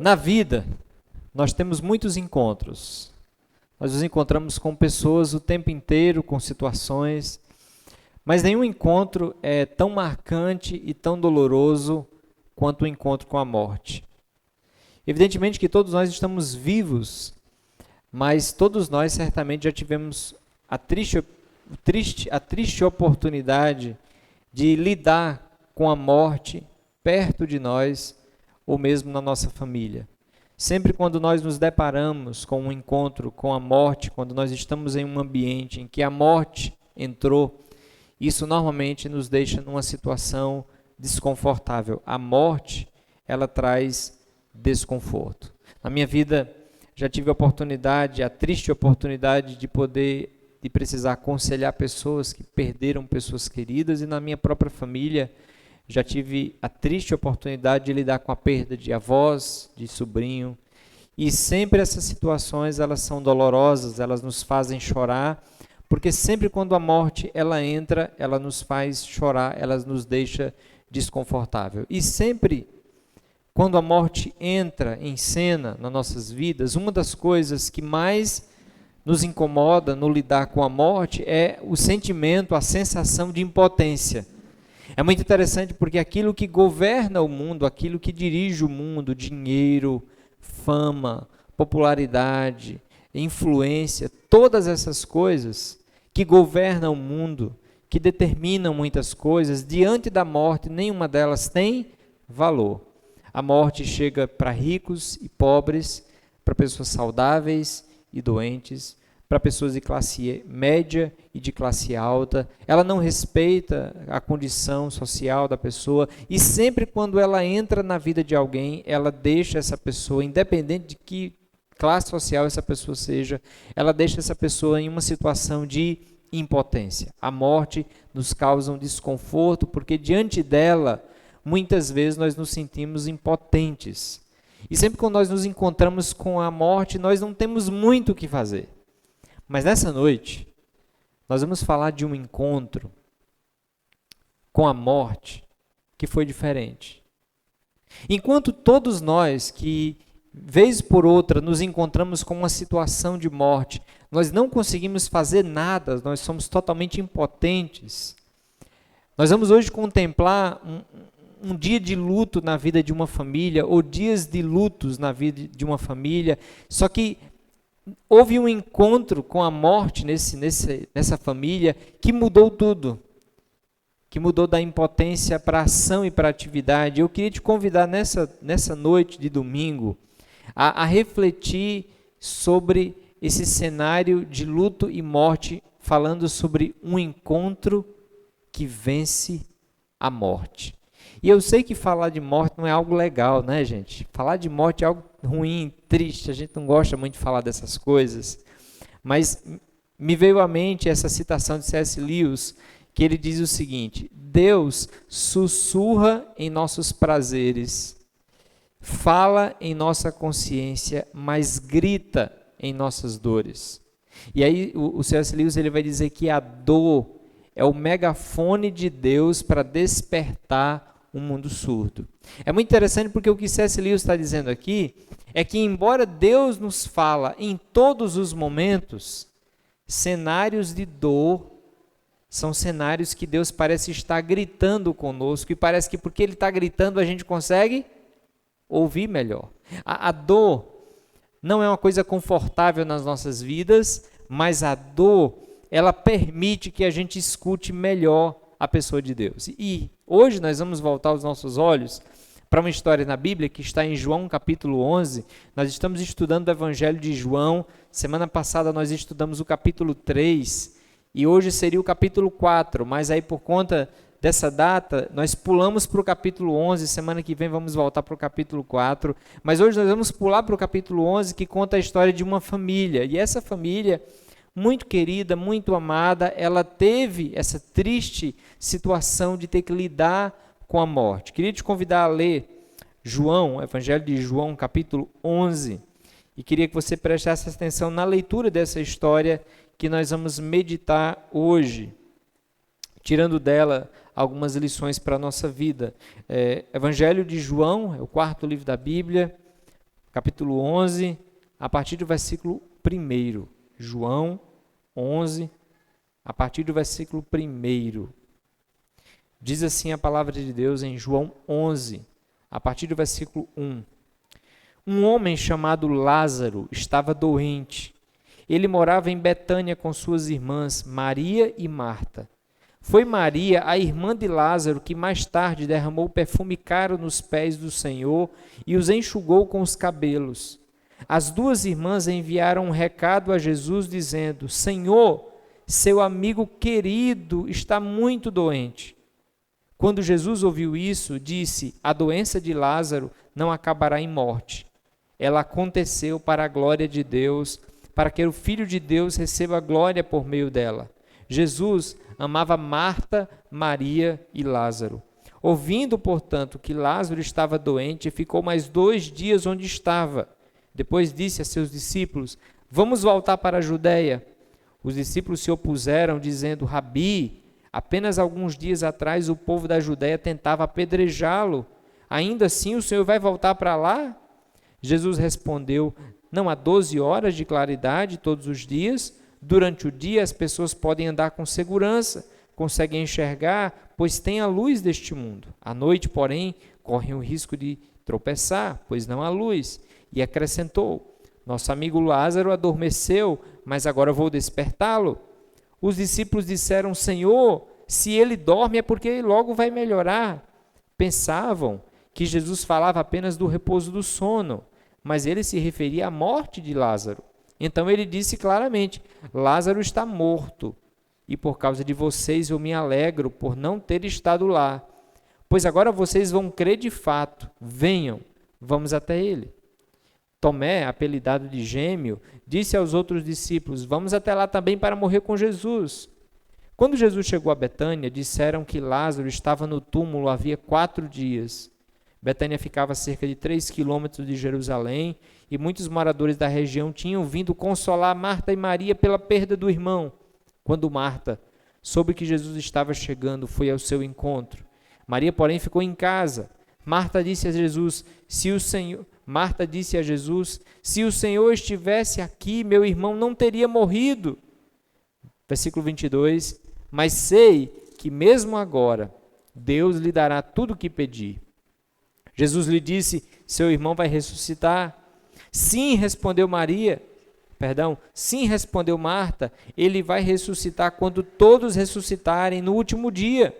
Na vida, nós temos muitos encontros. Nós nos encontramos com pessoas o tempo inteiro, com situações, mas nenhum encontro é tão marcante e tão doloroso quanto o encontro com a morte. Evidentemente que todos nós estamos vivos, mas todos nós certamente já tivemos a triste oportunidade de lidar com a morte perto de nós ou mesmo na nossa família. Sempre quando nós nos deparamos com um encontro com a morte, quando nós estamos em um ambiente em que a morte entrou, isso normalmente nos deixa numa situação desconfortável. A morte, ela traz desconforto. Na minha vida, já tive a triste oportunidade de precisar aconselhar pessoas que perderam pessoas queridas, e na minha própria família já tive a triste oportunidade de lidar com a perda de avós, de sobrinho, e sempre essas situações elas são dolorosas, elas nos fazem chorar, porque sempre quando a morte ela entra, ela nos faz chorar, ela nos deixa desconfortável. E sempre quando a morte entra em cena nas nossas vidas, uma das coisas que mais nos incomoda no lidar com a morte é o sentimento, a sensação de impotência. É muito interessante porque aquilo que governa o mundo, aquilo que dirige o mundo, dinheiro, fama, popularidade, influência, todas essas coisas que governam o mundo, que determinam muitas coisas, diante da morte, nenhuma delas tem valor. A morte chega para ricos e pobres, para pessoas saudáveis e doentes, para pessoas de classe média e de classe alta. Ela não respeita a condição social da pessoa e sempre quando ela entra na vida de alguém, ela deixa essa pessoa, independente de que classe social essa pessoa seja, ela deixa essa pessoa em uma situação de impotência. A morte nos causa um desconforto porque diante dela, muitas vezes nós nos sentimos impotentes. E sempre quando nós nos encontramos com a morte, nós não temos muito o que fazer. Mas nessa noite, nós vamos falar de um encontro com a morte que foi diferente. Enquanto todos nós que, vez por outra, nos encontramos com uma situação de morte, nós não conseguimos fazer nada, nós somos totalmente impotentes. Nós vamos hoje contemplar um dia de luto na vida de uma família, ou dias de lutos na vida de uma família, só que houve um encontro com a morte nessa família que mudou tudo, que mudou da impotência para a ação e para a atividade. Eu queria te convidar nessa noite de domingo a refletir sobre esse cenário de luto e morte, falando sobre um encontro que vence a morte. E eu sei que falar de morte não é algo legal, né, gente? Falar de morte é algo ruim, triste, a gente não gosta muito de falar dessas coisas. Mas me veio à mente essa citação de C.S. Lewis, que ele diz o seguinte: Deus sussurra em nossos prazeres, fala em nossa consciência, mas grita em nossas dores. E aí o C.S. Lewis ele vai dizer que a dor é o megafone de Deus para despertar um mundo surdo. É muito interessante porque o que C.S. Lewis está dizendo aqui é que, embora Deus nos fala em todos os momentos, cenários de dor são cenários que Deus parece estar gritando conosco, e parece que porque Ele está gritando a gente consegue ouvir melhor. A dor não é uma coisa confortável nas nossas vidas, mas a dor, ela permite que a gente escute melhor a pessoa de Deus. E hoje nós vamos voltar os nossos olhos para uma história na Bíblia que está em João capítulo 11. Nós estamos estudando o Evangelho de João. Semana passada nós estudamos o capítulo 3 e hoje seria o capítulo 4, mas aí por conta dessa data nós pulamos para o capítulo 11, semana que vem vamos voltar para o capítulo 4, mas hoje nós vamos pular para o capítulo 11 que conta a história de uma família, e essa família muito querida, muito amada, ela teve essa triste situação de ter que lidar com a morte. Queria te convidar a ler João, Evangelho de João, capítulo 11, e queria que você prestasse atenção na leitura dessa história que nós vamos meditar hoje, tirando dela algumas lições para a nossa vida. Evangelho de João, é o quarto livro da Bíblia, capítulo 11, a partir do versículo 1. João 11, a partir do versículo 1. Diz assim a palavra de Deus em João 11, a partir do versículo 1. Um homem chamado Lázaro estava doente. Ele morava em Betânia com suas irmãs, Maria e Marta. Foi Maria, a irmã de Lázaro, que mais tarde derramou perfume caro nos pés do Senhor e os enxugou com os cabelos. As duas irmãs enviaram um recado a Jesus dizendo: Senhor, seu amigo querido está muito doente. Quando Jesus ouviu isso, disse: a doença de Lázaro não acabará em morte. Ela aconteceu para a glória de Deus, para que o Filho de Deus receba a glória por meio dela. Jesus amava Marta, Maria e Lázaro. Ouvindo, portanto, que Lázaro estava doente, ficou mais 2 dias onde estava. Depois disse a seus discípulos: vamos voltar para a Judeia. Os discípulos se opuseram, dizendo: Rabi, apenas alguns dias atrás o povo da Judeia tentava apedrejá-lo. Ainda assim o Senhor vai voltar para lá? Jesus respondeu: não há 12 horas de claridade todos os dias? Durante o dia as pessoas podem andar com segurança, conseguem enxergar, pois têm a luz deste mundo. À noite, porém, correm o risco de tropeçar, pois não há luz. E acrescentou: nosso amigo Lázaro adormeceu, mas agora vou despertá-lo. Os discípulos disseram: Senhor, se ele dorme é porque logo vai melhorar. Pensavam que Jesus falava apenas do repouso do sono, mas ele se referia à morte de Lázaro. Então ele disse claramente: Lázaro está morto, e por causa de vocês eu me alegro por não ter estado lá, pois agora vocês vão crer de fato. Venham, vamos até ele. Tomé, apelidado de Gêmeo, disse aos outros discípulos: vamos até lá também para morrer com Jesus. Quando Jesus chegou a Betânia, disseram que Lázaro estava no túmulo havia 4 dias. Betânia ficava a cerca de 3 quilômetros de Jerusalém, e muitos moradores da região tinham vindo consolar Marta e Maria pela perda do irmão. Quando Marta soube que Jesus estava chegando, foi ao seu encontro. Maria, porém, ficou em casa. Marta disse a Jesus: se o Senhor estivesse aqui, meu irmão não teria morrido. Versículo 22, mas sei que mesmo agora Deus lhe dará tudo o que pedir. Jesus lhe disse: seu irmão vai ressuscitar. Sim, respondeu Marta, ele vai ressuscitar quando todos ressuscitarem no último dia.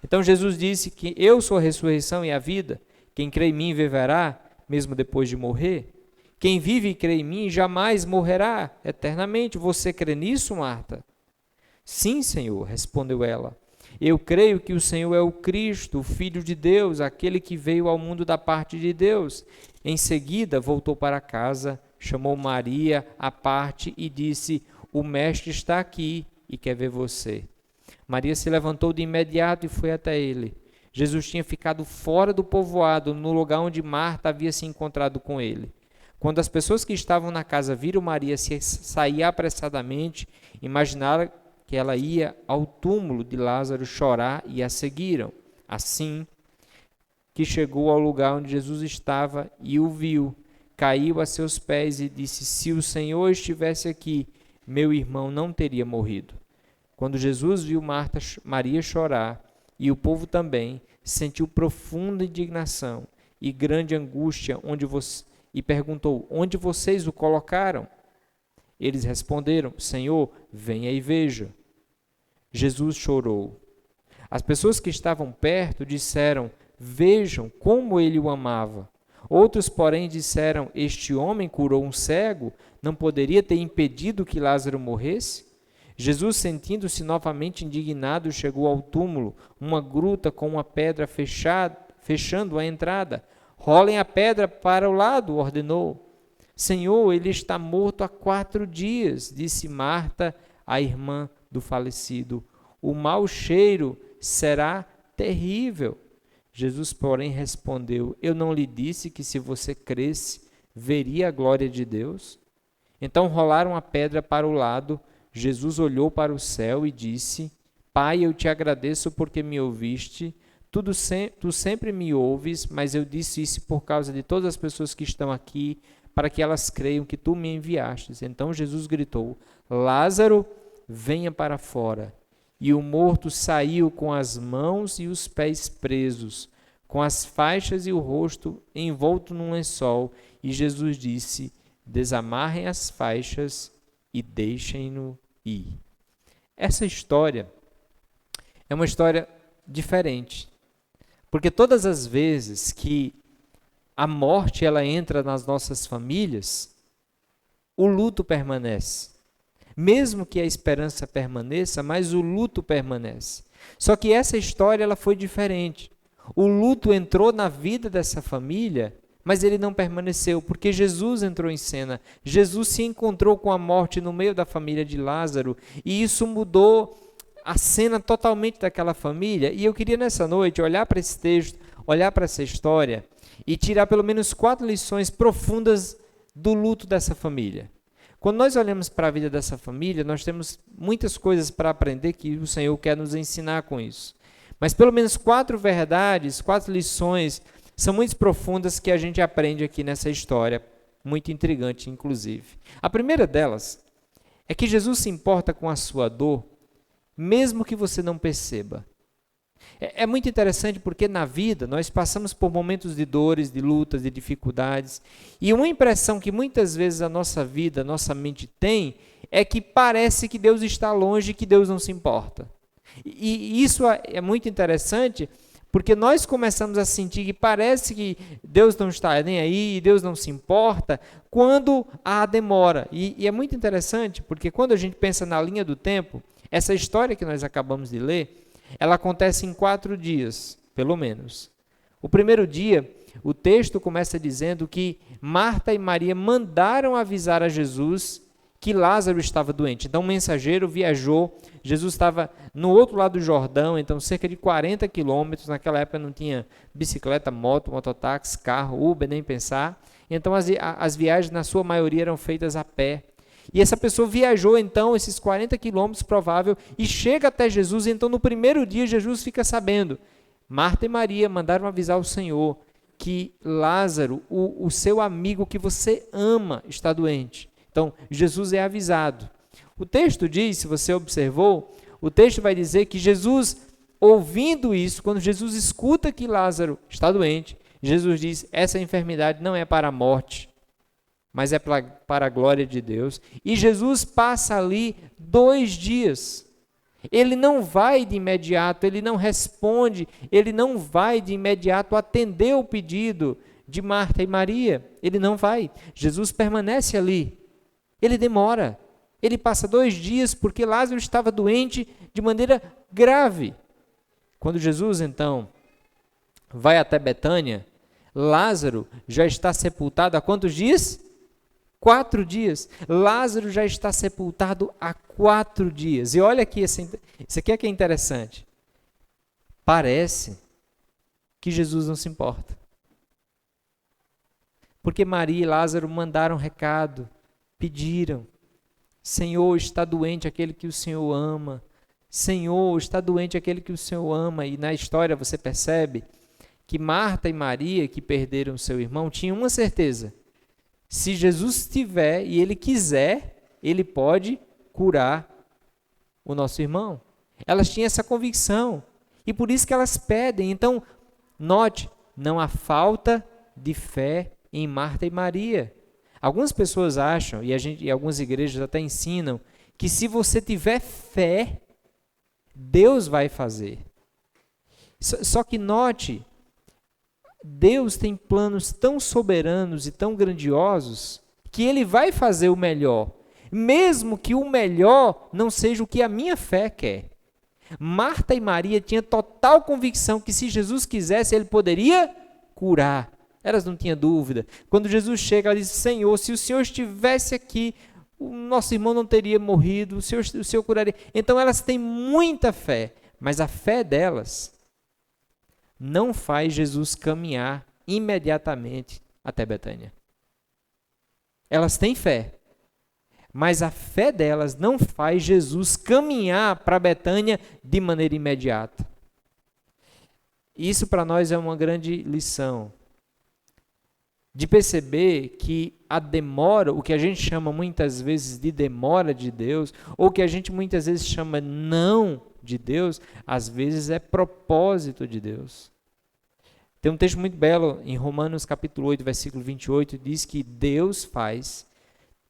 Então Jesus disse que eu sou a ressurreição e a vida. Quem crê em mim viverá, mesmo depois de morrer. Quem vive e crê em mim jamais morrerá eternamente. Você crê nisso, Marta? Sim, Senhor, respondeu ela. Eu creio que o Senhor é o Cristo, o Filho de Deus, aquele que veio ao mundo da parte de Deus. Em seguida, voltou para casa, chamou Maria à parte e disse: o mestre está aqui e quer ver você. Maria se levantou de imediato e foi até ele. Jesus tinha ficado fora do povoado, no lugar onde Marta havia se encontrado com ele. Quando as pessoas que estavam na casa viram Maria sair apressadamente, imaginaram que ela ia ao túmulo de Lázaro chorar e a seguiram. Assim que chegou ao lugar onde Jesus estava e o viu, caiu a seus pés e disse: se o Senhor estivesse aqui, meu irmão não teria morrido. Quando Jesus viu Maria chorar, e o povo também, sentiu profunda indignação e grande angústia, e perguntou: onde vocês o colocaram? Eles responderam: Senhor, venha e veja. Jesus chorou. As pessoas que estavam perto disseram: vejam como ele o amava. Outros, porém, disseram: este homem curou um cego, não poderia ter impedido que Lázaro morresse? Jesus, sentindo-se novamente indignado, chegou ao túmulo, uma gruta com uma pedra fechando a entrada. Rolem a pedra para o lado, ordenou. Senhor, ele está morto há 4 dias, disse Marta, a irmã do falecido. O mau cheiro será terrível. Jesus, porém, respondeu: eu não lhe disse que se você cresce, veria a glória de Deus? Então rolaram a pedra para o lado. Jesus olhou para o céu e disse: Pai, eu te agradeço porque me ouviste. Tu sempre me ouves, mas eu disse isso por causa de todas as pessoas que estão aqui, para que elas creiam que tu me enviastes. Então Jesus gritou: Lázaro, venha para fora. E o morto saiu com as mãos e os pés presos, com as faixas e o rosto envolto num lençol. E Jesus disse: desamarrem as faixas e deixem-no ir. Essa história é uma história diferente, porque todas as vezes que a morte ela entra nas nossas famílias, o luto permanece. Mesmo que a esperança permaneça, mas o luto permanece. Só que essa história ela foi diferente. O luto entrou na vida dessa família, mas ele não permaneceu, porque Jesus entrou em cena. Jesus se encontrou com a morte no meio da família de Lázaro, e isso mudou a cena totalmente daquela família. E eu queria nessa noite olhar para esse texto, olhar para essa história e tirar pelo menos 4 lições profundas do luto dessa família. Quando nós olhamos para a vida dessa família, nós temos muitas coisas para aprender que o Senhor quer nos ensinar com isso. Mas pelo menos 4 verdades, 4 lições são muito profundas que a gente aprende aqui nessa história, muito intrigante inclusive. A primeira delas é que Jesus se importa com a sua dor, mesmo que você não perceba. É muito interessante porque na vida nós passamos por momentos de dores, de lutas, de dificuldades, e uma impressão que muitas vezes a nossa vida, a nossa mente tem, é que parece que Deus está longe e que Deus não se importa. E isso é muito interessante porque nós começamos a sentir que parece que Deus não está nem aí, Deus não se importa, quando há demora. E é muito interessante porque quando a gente pensa na linha do tempo, essa história que nós acabamos de ler, ela acontece em 4 dias, pelo menos. O primeiro dia, o texto começa dizendo que Marta e Maria mandaram avisar a Jesus que Lázaro estava doente. Então, um mensageiro viajou, Jesus estava no outro lado do Jordão, então cerca de 40 quilômetros, naquela época não tinha bicicleta, moto, mototáxi, carro, Uber, nem pensar. Então, as viagens, na sua maioria, eram feitas a pé. E essa pessoa viajou, então, esses 40 quilômetros, provável, e chega até Jesus. Então, no primeiro dia, Jesus fica sabendo. Marta e Maria mandaram avisar o Senhor que Lázaro, o seu amigo que você ama, está doente. Então, Jesus é avisado. O texto diz, se você observou, o texto vai dizer que Jesus, ouvindo isso, quando Jesus escuta que Lázaro está doente, Jesus diz, essa enfermidade não é para a morte, mas é para a glória de Deus. E Jesus passa ali 2 dias. Ele não vai de imediato, ele não responde, ele não vai de imediato atender o pedido de Marta e Maria. Ele não vai. Jesus permanece ali. Ele demora. Ele passa 2 dias porque Lázaro estava doente de maneira grave. Quando Jesus, então, vai até Betânia, Lázaro já está sepultado há quantos dias? 4 dias. Lázaro já está sepultado há 4 dias. E olha aqui, isso aqui é que é interessante. Parece que Jesus não se importa. Porque Maria e Lázaro mandaram recado, pediram. Senhor, está doente aquele que o Senhor ama. Senhor, está doente aquele que o Senhor ama. E na história você percebe que Marta e Maria, que perderam seu irmão, tinham uma certeza. Se Jesus estiver e Ele quiser, Ele pode curar o nosso irmão. Elas tinham essa convicção. E por isso que elas pedem. Então, note, não há falta de fé em Marta e Maria. Algumas pessoas acham, e algumas igrejas até ensinam, que se você tiver fé, Deus vai fazer. Só que note, Deus tem planos tão soberanos e tão grandiosos que Ele vai fazer o melhor, mesmo que o melhor não seja o que a minha fé quer. Marta e Maria tinham total convicção que se Jesus quisesse, Ele poderia curar. Elas não tinham dúvida. Quando Jesus chega, ela diz, Senhor, se o Senhor estivesse aqui, o nosso irmão não teria morrido, o Senhor curaria. Então elas têm muita fé, mas a fé delas não faz Jesus caminhar imediatamente até Betânia. Elas têm fé, mas a fé delas não faz Jesus caminhar para Betânia de maneira imediata. Isso para nós é uma grande lição. De perceber que a demora, o que a gente chama muitas vezes de demora de Deus, ou que a gente muitas vezes chama não de Deus, às vezes é propósito de Deus. Tem um texto muito belo em Romanos capítulo 8, versículo 28, diz que Deus faz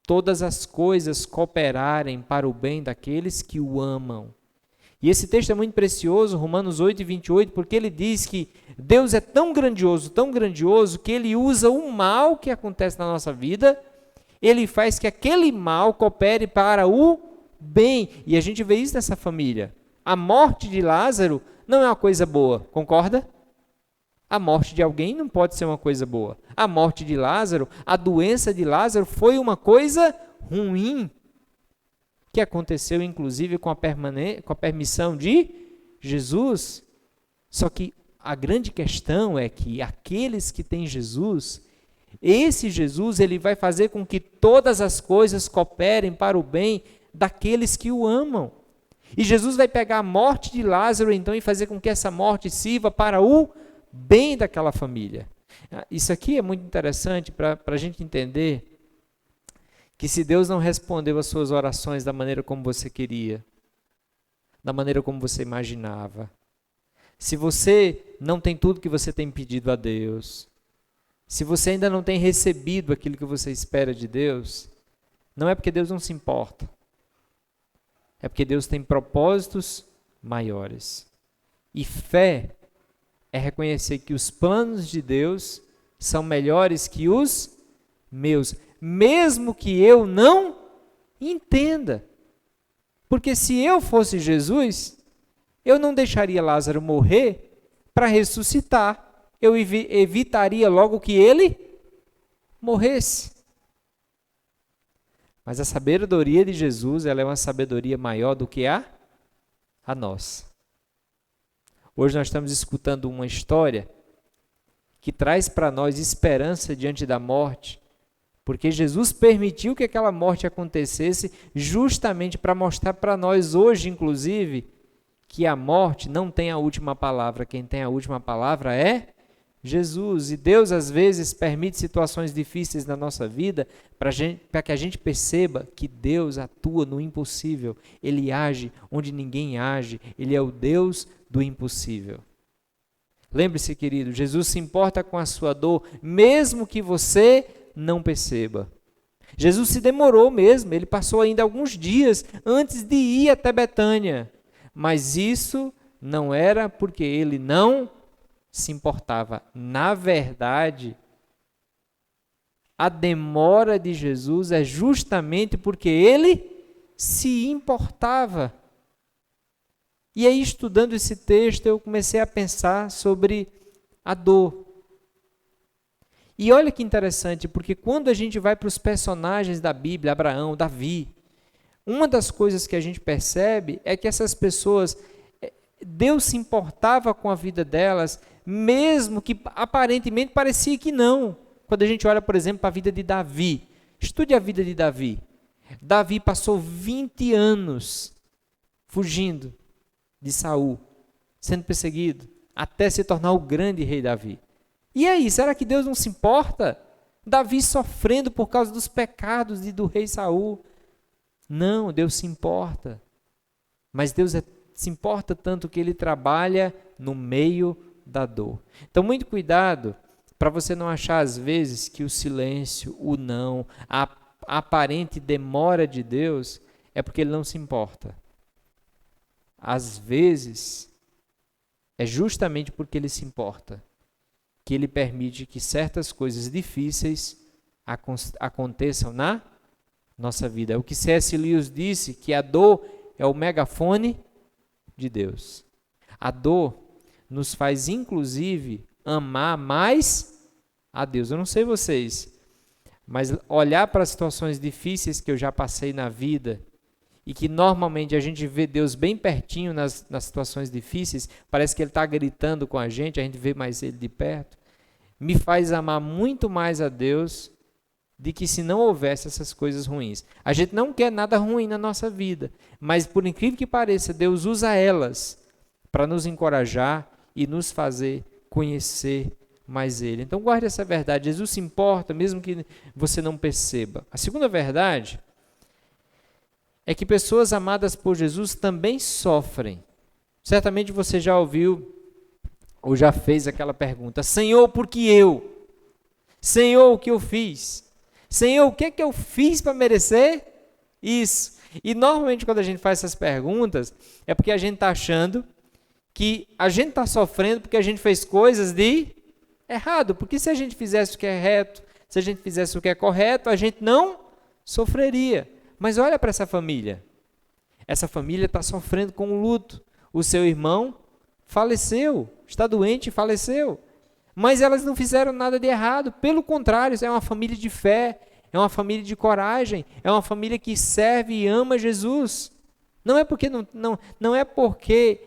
todas as coisas cooperarem para o bem daqueles que o amam. E esse texto é muito precioso, Romanos 8, 28, porque ele diz que Deus é tão grandioso, que ele usa o mal que acontece na nossa vida, ele faz que aquele mal coopere para o bem. E a gente vê isso nessa família. A morte de Lázaro não é uma coisa boa, concorda? A morte de alguém não pode ser uma coisa boa. A morte de Lázaro, a doença de Lázaro foi uma coisa ruim, que aconteceu inclusive com a permissão de Jesus. Só que a grande questão é que aqueles que têm Jesus, esse Jesus, ele vai fazer com que todas as coisas cooperem para o bem daqueles que o amam. E Jesus vai pegar a morte de Lázaro então e fazer com que essa morte sirva para o bem daquela família. Isso aqui é muito interessante para a gente entender que se Deus não respondeu às suas orações da maneira como você queria, da maneira como você imaginava, se você não tem tudo que você tem pedido a Deus, se você ainda não tem recebido aquilo que você espera de Deus, não é porque Deus não se importa, é porque Deus tem propósitos maiores. E fé é reconhecer que os planos de Deus são melhores que os meus, mesmo que eu não entenda. Porque se eu fosse Jesus, eu não deixaria Lázaro morrer para ressuscitar. Eu evitaria logo que ele morresse. Mas a sabedoria de Jesus, ela é uma sabedoria maior do que a nossa. Hoje nós estamos escutando uma história que traz para nós esperança diante da morte, porque Jesus permitiu que aquela morte acontecesse justamente para mostrar para nós hoje, inclusive, que a morte não tem a última palavra. Quem tem a última palavra é Jesus. E Deus, às vezes, permite situações difíceis na nossa vida para que a gente perceba que Deus atua no impossível. Ele age onde ninguém age. Ele é o Deus do impossível. Lembre-se, querido, Jesus se importa com a sua dor, mesmo que você não perceba. Jesus se demorou mesmo, ele passou ainda alguns dias antes de ir até Betânia. Mas isso não era porque ele não se importava. Na verdade, a demora de Jesus é justamente porque ele se importava. E aí, estudando esse texto, eu comecei a pensar sobre a dor. E olha que interessante, porque quando a gente vai para os personagens da Bíblia, Abraão, Davi, uma das coisas que a gente percebe é que essas pessoas, Deus se importava com a vida delas, mesmo que aparentemente parecia que não. Quando a gente olha, por exemplo, para a vida de Davi, estude a vida de Davi. Davi passou 20 anos fugindo de Saul, sendo perseguido, até se tornar o grande rei Davi. E aí, será que Deus não se importa? Davi sofrendo por causa dos pecados do rei Saul. Não, Deus se importa. Mas Deus se importa tanto que ele trabalha no meio da dor. Então, muito cuidado para você não achar às vezes que o silêncio, o não, a aparente demora de Deus é porque ele não se importa. Às vezes, é justamente porque ele se importa que ele permite que certas coisas difíceis aconteçam na nossa vida. O que C.S. Lewis disse, que a dor é o megafone de Deus. A dor nos faz, inclusive, amar mais a Deus. Eu não sei vocês, mas olhar para as situações difíceis que eu já passei na vida, e que normalmente a gente vê Deus bem pertinho nas situações difíceis, parece que Ele está gritando com a gente vê mais Ele de perto, me faz amar muito mais a Deus de que se não houvesse essas coisas ruins. A gente não quer nada ruim na nossa vida, mas por incrível que pareça, Deus usa elas para nos encorajar e nos fazer conhecer mais Ele. Então guarde essa verdade, Jesus se importa mesmo que você não perceba. A segunda verdade é que pessoas amadas por Jesus também sofrem. Certamente você já ouviu ou já fez aquela pergunta: Senhor, por que eu? Senhor, o que eu fiz? Senhor, o que é que eu fiz para merecer isso? E normalmente quando a gente faz essas perguntas, é porque a gente está achando que a gente está sofrendo porque a gente fez coisas de errado. Porque se a gente fizesse o que é reto, se a gente fizesse o que é correto, a gente não sofreria. Mas olha para essa família. Essa família está sofrendo com o luto. O seu irmão faleceu, está doente e faleceu. Mas elas não fizeram nada de errado. Pelo contrário, é uma família de fé, é uma família de coragem, é uma família que serve e ama Jesus. Não é porque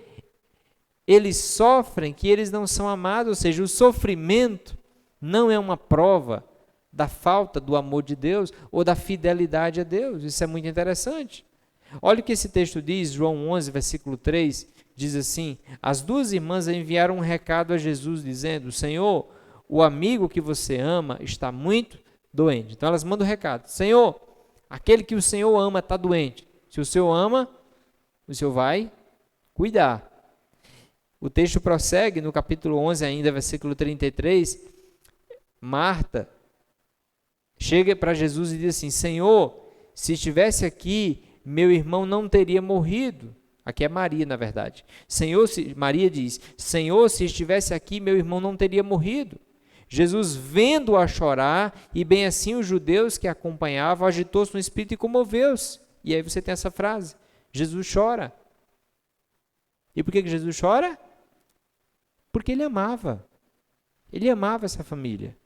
eles sofrem que eles não são amados, ou seja, o sofrimento não é uma prova da falta do amor de Deus ou da fidelidade a Deus. Isso é muito interessante. Olha o que esse texto diz, João 11, versículo 3, diz assim: as duas irmãs enviaram um recado a Jesus, dizendo: Senhor, o amigo que você ama está muito doente. Então elas mandam o recado: Senhor, aquele que o Senhor ama está doente. Se o Senhor ama, o Senhor vai cuidar. O texto prossegue no capítulo 11 ainda, versículo 33, Marta chega para Jesus e diz assim: Senhor, se estivesse aqui, meu irmão não teria morrido. Aqui é Maria, na verdade. Maria diz: Senhor, se estivesse aqui, meu irmão não teria morrido. Jesus, vendo-a chorar, e bem assim os judeus que a acompanhavam, agitou-se no espírito e comoveu-se. E aí você tem essa frase: Jesus chora. E por que Jesus chora? Porque ele amava. Ele amava essa família.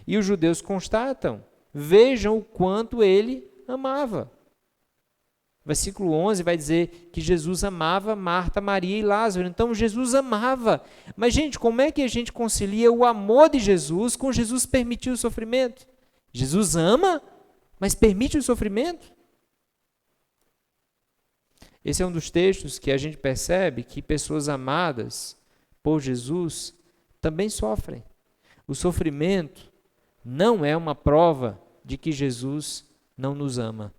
E os judeus constatam, vejam o quanto ele amava. Versículo 11 vai dizer que Jesus amava Marta, Maria e Lázaro. Então Jesus amava. Mas, gente, como é que a gente concilia o amor de Jesus com Jesus permitir o sofrimento? Jesus ama, mas permite o sofrimento? Esse é um dos textos que a gente percebe que pessoas amadas por Jesus também sofrem. O sofrimento não é uma prova de que Jesus não nos ama.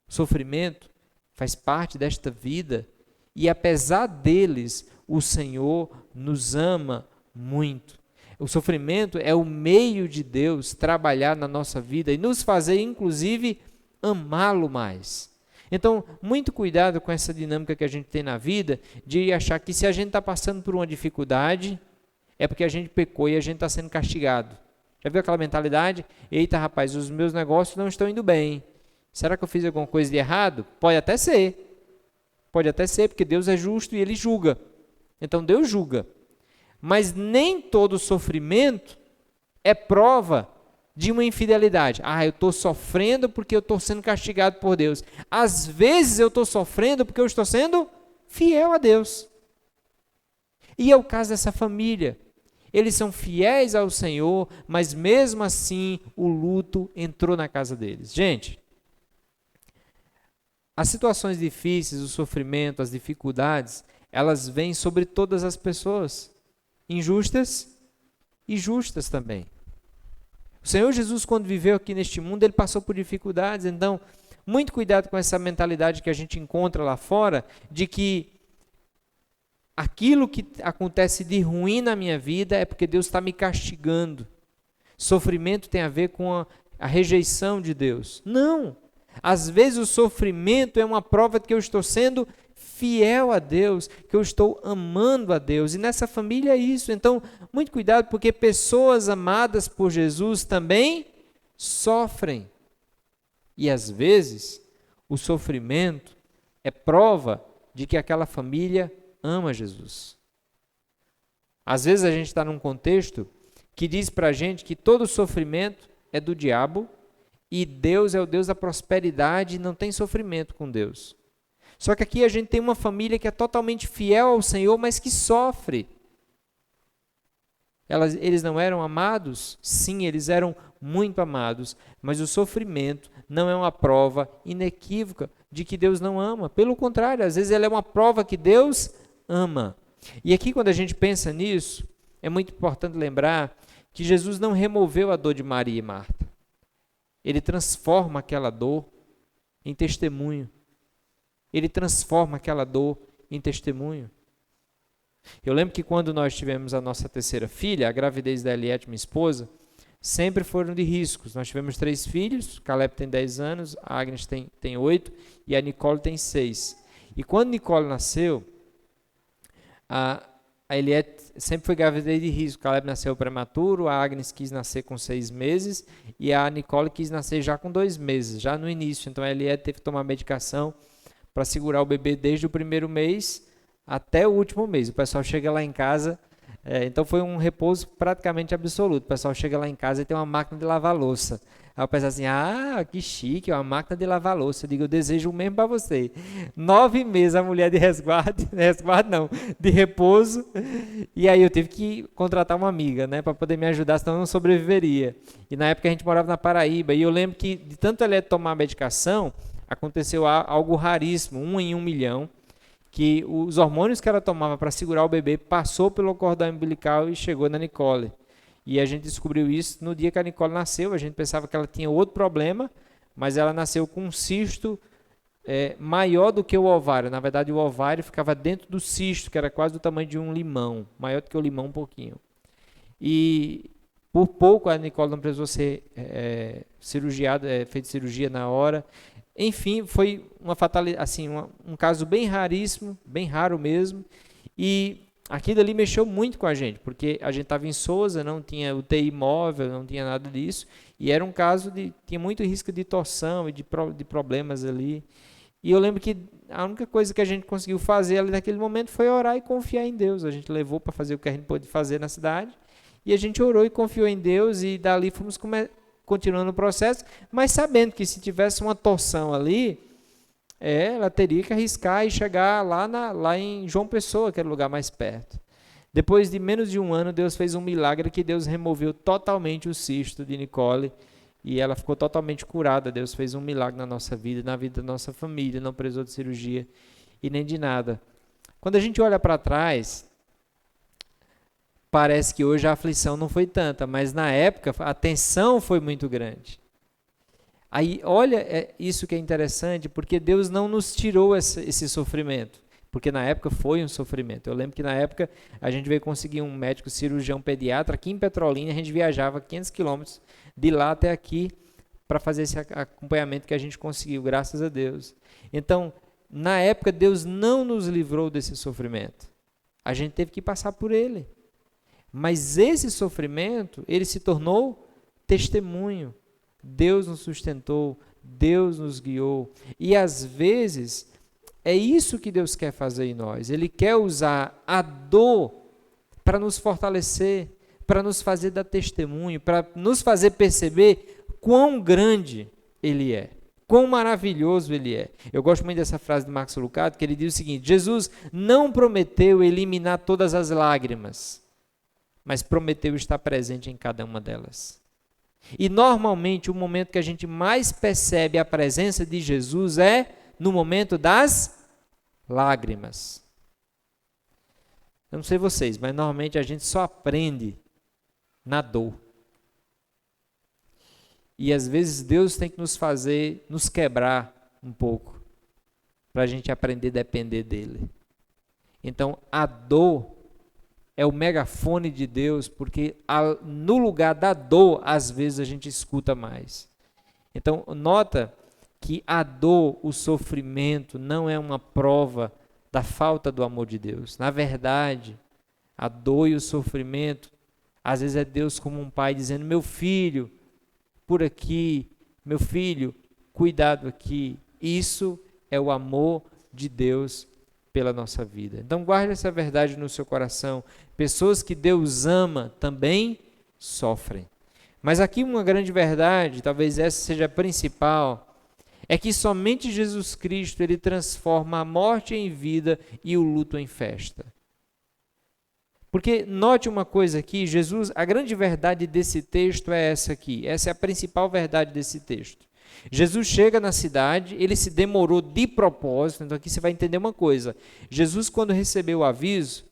O sofrimento faz parte desta vida e, apesar deles, o Senhor nos ama muito. O sofrimento é o meio de Deus trabalhar na nossa vida e nos fazer, inclusive, amá-lo mais. Então, muito cuidado com essa dinâmica que a gente tem na vida de achar que se a gente está passando por uma dificuldade, é porque a gente pecou e a gente está sendo castigado. Já viu aquela mentalidade? Eita, rapaz, os meus negócios não estão indo bem. Será que eu fiz alguma coisa de errado? Pode até ser. Pode até ser, porque Deus é justo e Ele julga. Então, Deus julga. Mas nem todo sofrimento é prova de uma infidelidade. Eu estou sofrendo porque eu estou sendo castigado por Deus. Às vezes eu estou sofrendo porque eu estou sendo fiel a Deus. E é o caso dessa família. Eles são fiéis ao Senhor, mas mesmo assim o luto entrou na casa deles. Gente, as situações difíceis, o sofrimento, as dificuldades, elas vêm sobre todas as pessoas, injustas e justas também. O Senhor Jesus, quando viveu aqui neste mundo, ele passou por dificuldades. Então, muito cuidado com essa mentalidade que a gente encontra lá fora, de que aquilo que acontece de ruim na minha vida é porque Deus está me castigando. Sofrimento tem a ver com a rejeição de Deus. Não! Às vezes o sofrimento é uma prova de que eu estou sendo fiel a Deus, que eu estou amando a Deus. E nessa família é isso. Então, muito cuidado, porque pessoas amadas por Jesus também sofrem. E às vezes o sofrimento é prova de que aquela família ama Jesus. Às vezes a gente está num contexto que diz para a gente que todo sofrimento é do diabo e Deus é o Deus da prosperidade e não tem sofrimento com Deus. Só que aqui a gente tem uma família que é totalmente fiel ao Senhor, mas que sofre. Eles não eram amados? Sim, eles eram muito amados, mas o sofrimento não é uma prova inequívoca de que Deus não ama. Pelo contrário, às vezes ele é uma prova que Deus ama. E aqui, quando a gente pensa nisso, é muito importante lembrar que Jesus não removeu a dor de Maria e Marta. Ele transforma aquela dor em testemunho. Ele transforma aquela dor em testemunho. Eu lembro que quando nós tivemos a nossa terceira filha, a gravidez da Eliette, minha esposa, sempre foram de riscos. Nós tivemos 3 filhos, Caleb tem 10 anos, a Agnes tem 8 e a Nicole tem 6. E quando Nicole nasceu, a Eliette sempre foi gravidez de risco. Caleb nasceu prematuro, a Agnes quis nascer com 6 meses e a Nicole quis nascer já com 2 meses, já no início. Então a Eliette teve que tomar medicação para segurar o bebê desde o primeiro mês até o último mês. O pessoal chega lá em casa, então foi um repouso praticamente absoluto. O pessoal chega lá em casa e tem uma máquina de lavar louça. Aí eu penso assim, que chique, uma máquina de lavar louça. Eu digo, eu desejo o mesmo para você. 9 meses a mulher de resguardo não, de repouso. E aí eu tive que contratar uma amiga, né, para poder me ajudar, senão eu não sobreviveria. E na época a gente morava na Paraíba, e eu lembro que de tanto ela tomar medicação, aconteceu algo raríssimo, 1 em 1 milhão, que os hormônios que ela tomava para segurar o bebê passou pelo cordão umbilical e chegou na Nicole. E a gente descobriu isso no dia que a Nicole nasceu. A gente pensava que ela tinha outro problema, mas ela nasceu com um cisto maior do que o ovário. Na verdade, o ovário ficava dentro do cisto, que era quase do tamanho de um limão, maior do que o limão um pouquinho. E por pouco a Nicole não precisou ser feita cirurgia na hora. Enfim, foi uma fatalidade, assim, um caso bem raríssimo, bem raro mesmo. E aquilo ali mexeu muito com a gente, porque a gente estava em Sousa, não tinha UTI móvel, não tinha nada disso, e era um caso tinha muito risco de torção e de problemas ali. E eu lembro que a única coisa que a gente conseguiu fazer ali naquele momento foi orar e confiar em Deus. A gente levou para fazer o que a gente pôde fazer na cidade, e a gente orou e confiou em Deus, e dali fomos continuando o processo, mas sabendo que se tivesse uma torção ali, ela teria que arriscar e chegar lá em João Pessoa, que era o lugar mais perto. Depois de menos de 1 ano, Deus fez um milagre que Deus removeu totalmente o cisto de Nicole e ela ficou totalmente curada. Deus fez um milagre na nossa vida, na vida da nossa família, não precisou de cirurgia e nem de nada. Quando a gente olha para trás, parece que hoje a aflição não foi tanta, mas na época a tensão foi muito grande. Aí, olha isso que é interessante, porque Deus não nos tirou esse sofrimento, porque na época foi um sofrimento. Eu lembro que na época a gente veio conseguir um médico cirurgião pediatra aqui em Petrolina, a gente viajava 500 quilômetros de lá até aqui para fazer esse acompanhamento que a gente conseguiu, graças a Deus. Então, na época, Deus não nos livrou desse sofrimento. A gente teve que passar por ele. Mas esse sofrimento, ele se tornou testemunho. Deus nos sustentou, Deus nos guiou. E às vezes, é isso que Deus quer fazer em nós. Ele quer usar a dor para nos fortalecer, para nos fazer dar testemunho, para nos fazer perceber quão grande Ele é, quão maravilhoso Ele é. Eu gosto muito dessa frase de Max Lucado, que ele diz o seguinte: Jesus não prometeu eliminar todas as lágrimas, mas prometeu estar presente em cada uma delas. E normalmente o momento que a gente mais percebe a presença de Jesus é no momento das lágrimas. Eu não sei vocês, mas normalmente a gente só aprende na dor. E às vezes Deus tem que nos quebrar um pouco, para a gente aprender a depender dEle. Então a dor é o megafone de Deus, porque no lugar da dor, às vezes a gente escuta mais. Então, nota que a dor, o sofrimento, não é uma prova da falta do amor de Deus. Na verdade, a dor e o sofrimento, às vezes é Deus como um pai dizendo: meu filho, por aqui, meu filho, cuidado aqui. Isso é o amor de Deus pela nossa vida. Então guarde essa verdade no seu coração. Pessoas que Deus ama também sofrem. Mas aqui uma grande verdade, talvez essa seja a principal, é que somente Jesus Cristo, ele transforma a morte em vida e o luto em festa. Porque note uma coisa aqui, Jesus, a grande verdade desse texto é essa aqui. Essa é a principal verdade desse texto. Jesus chega na cidade, ele se demorou de propósito. Então aqui você vai entender uma coisa. Jesus, quando recebeu o aviso,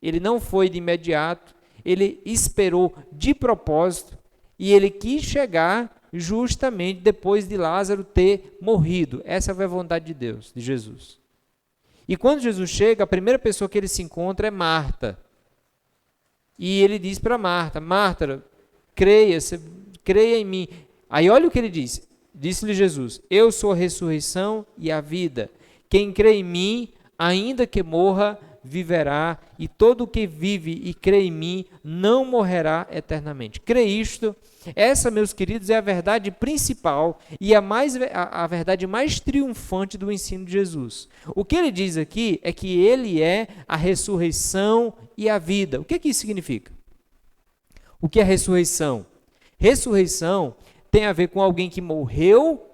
ele não foi de imediato, ele esperou de propósito e ele quis chegar justamente depois de Lázaro ter morrido. Essa foi a vontade de Deus, de Jesus. E quando Jesus chega, a primeira pessoa que ele se encontra é Marta. E ele diz para Marta, Marta, creia em mim. Aí olha o que ele disse. Disse-lhe Jesus, eu sou a ressurreição e a vida. Quem crê em mim, ainda que morra, viverá. E todo o que vive e crê em mim, não morrerá eternamente. Crê isto. Essa, meus queridos, é a verdade principal e a verdade mais triunfante do ensino de Jesus. O que ele diz aqui é que ele é a ressurreição e a vida. O que isso significa? O que é ressurreição? Ressurreição tem a ver com alguém que morreu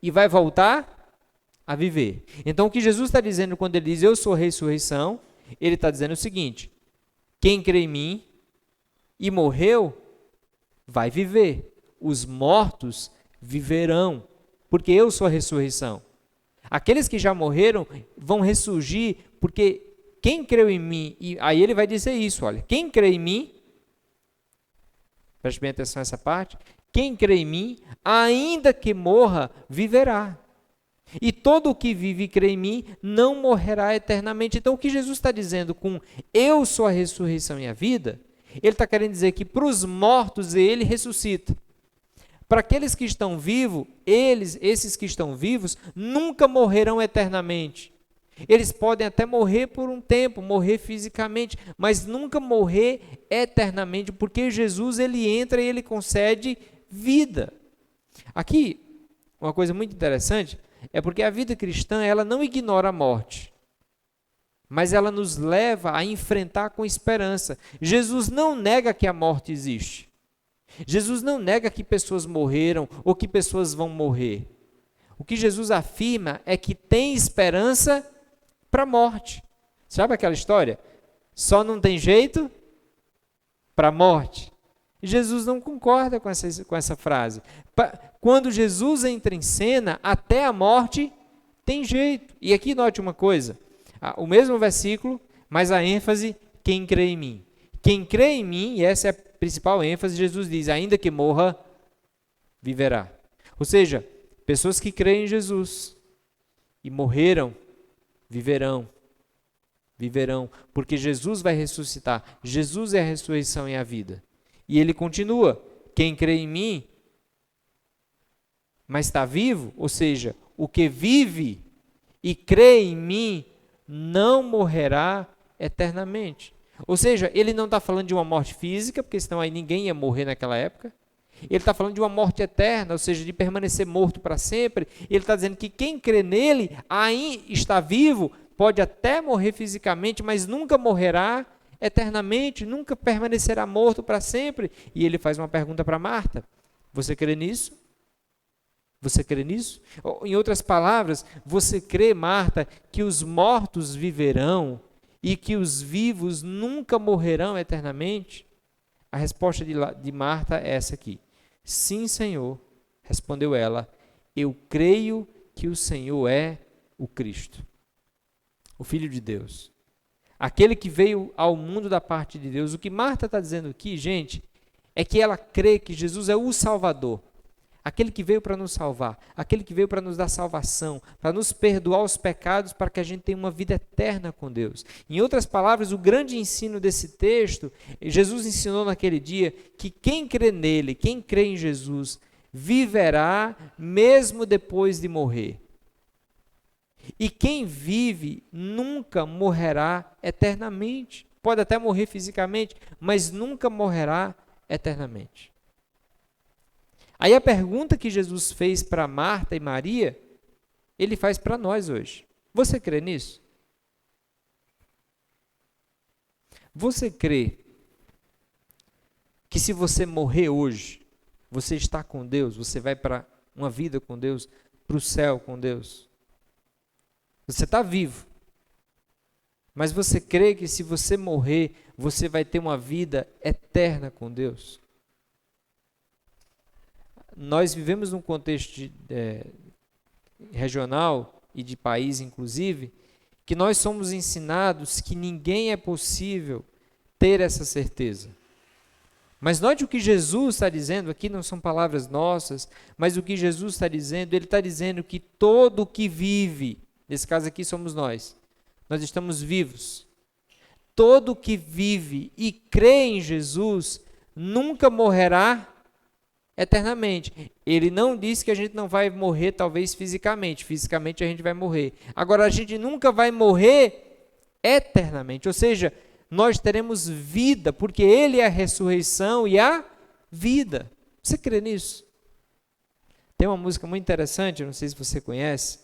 e vai voltar a viver. Então, o que Jesus está dizendo quando ele diz eu sou a ressurreição, ele está dizendo o seguinte, quem crê em mim e morreu, vai viver. Os mortos viverão, porque eu sou a ressurreição. Aqueles que já morreram vão ressurgir, porque quem creu em mim, e aí ele vai dizer isso, olha, quem crê em mim, preste bem atenção nessa parte, quem crê em mim, ainda que morra, viverá. E todo o que vive e crê em mim, não morrerá eternamente. Então, o que Jesus está dizendo com eu sou a ressurreição e a vida, ele está querendo dizer que para os mortos ele ressuscita. Para aqueles que estão vivos, esses que estão vivos, nunca morrerão eternamente. Eles podem até morrer por um tempo, morrer fisicamente, mas nunca morrer eternamente, porque Jesus ele entra e ele concede vida. Aqui, uma coisa muito interessante, é porque a vida cristã ela não ignora a morte, mas ela nos leva a enfrentar com esperança. Jesus não nega que a morte existe. Jesus não nega que pessoas morreram ou que pessoas vão morrer. O que Jesus afirma é que tem esperança para a morte. Sabe aquela história? Só não tem jeito para a morte. Jesus não concorda com essa frase. Quando Jesus entra em cena, até a morte tem jeito. E aqui note uma coisa, o mesmo versículo, mas a ênfase, quem crê em mim. Quem crê em mim, e essa é a principal ênfase, Jesus diz, ainda que morra, viverá. Ou seja, pessoas que creem em Jesus e morreram, viverão. Viverão, porque Jesus vai ressuscitar. Jesus é a ressurreição e a vida. E ele continua, quem crê em mim, mas está vivo, ou seja, o que vive e crê em mim, não morrerá eternamente. Ou seja, ele não está falando de uma morte física, porque senão aí ninguém ia morrer naquela época. Ele está falando de uma morte eterna, ou seja, de permanecer morto para sempre. Ele está dizendo que quem crê nele, aí está vivo, pode até morrer fisicamente, mas nunca morrerá eternamente, nunca permanecerá morto para sempre. E ele faz uma pergunta para Marta, você crê nisso? Você crê nisso? Ou, em outras palavras, você crê, Marta, que os mortos viverão e que os vivos nunca morrerão eternamente? A resposta de Marta é essa aqui. Sim, Senhor, respondeu ela, eu creio que o Senhor é o Cristo, o Filho de Deus, aquele que veio ao mundo da parte de Deus. O que Marta está dizendo aqui, gente, é que ela crê que Jesus é o Salvador, aquele que veio para nos salvar, aquele que veio para nos dar salvação, para nos perdoar os pecados, para que a gente tenha uma vida eterna com Deus. Em outras palavras, o grande ensino desse texto, Jesus ensinou naquele dia que quem crê nele, quem crê em Jesus, viverá mesmo depois de morrer. E quem vive nunca morrerá eternamente. Pode até morrer fisicamente, mas nunca morrerá eternamente. Aí a pergunta que Jesus fez para Marta e Maria, ele faz para nós hoje. Você crê nisso? Você crê que se você morrer hoje, você está com Deus, você vai para uma vida com Deus, para o céu com Deus? Você está vivo. Mas você crê que se você morrer, você vai ter uma vida eterna com Deus? Nós vivemos num contexto regional e de país, inclusive, que nós somos ensinados que ninguém é possível ter essa certeza. Mas note o que Jesus está dizendo aqui, não são palavras nossas, mas o que Jesus está dizendo, ele está dizendo que todo que vive, nesse caso aqui somos nós estamos vivos, todo que vive e crê em Jesus, nunca morrerá eternamente. Ele não disse que a gente não vai morrer talvez fisicamente a gente vai morrer. Agora a gente nunca vai morrer eternamente, ou seja, nós teremos vida, porque Ele é a ressurreição e a vida. Você crê nisso? Tem uma música muito interessante, eu não sei se você conhece,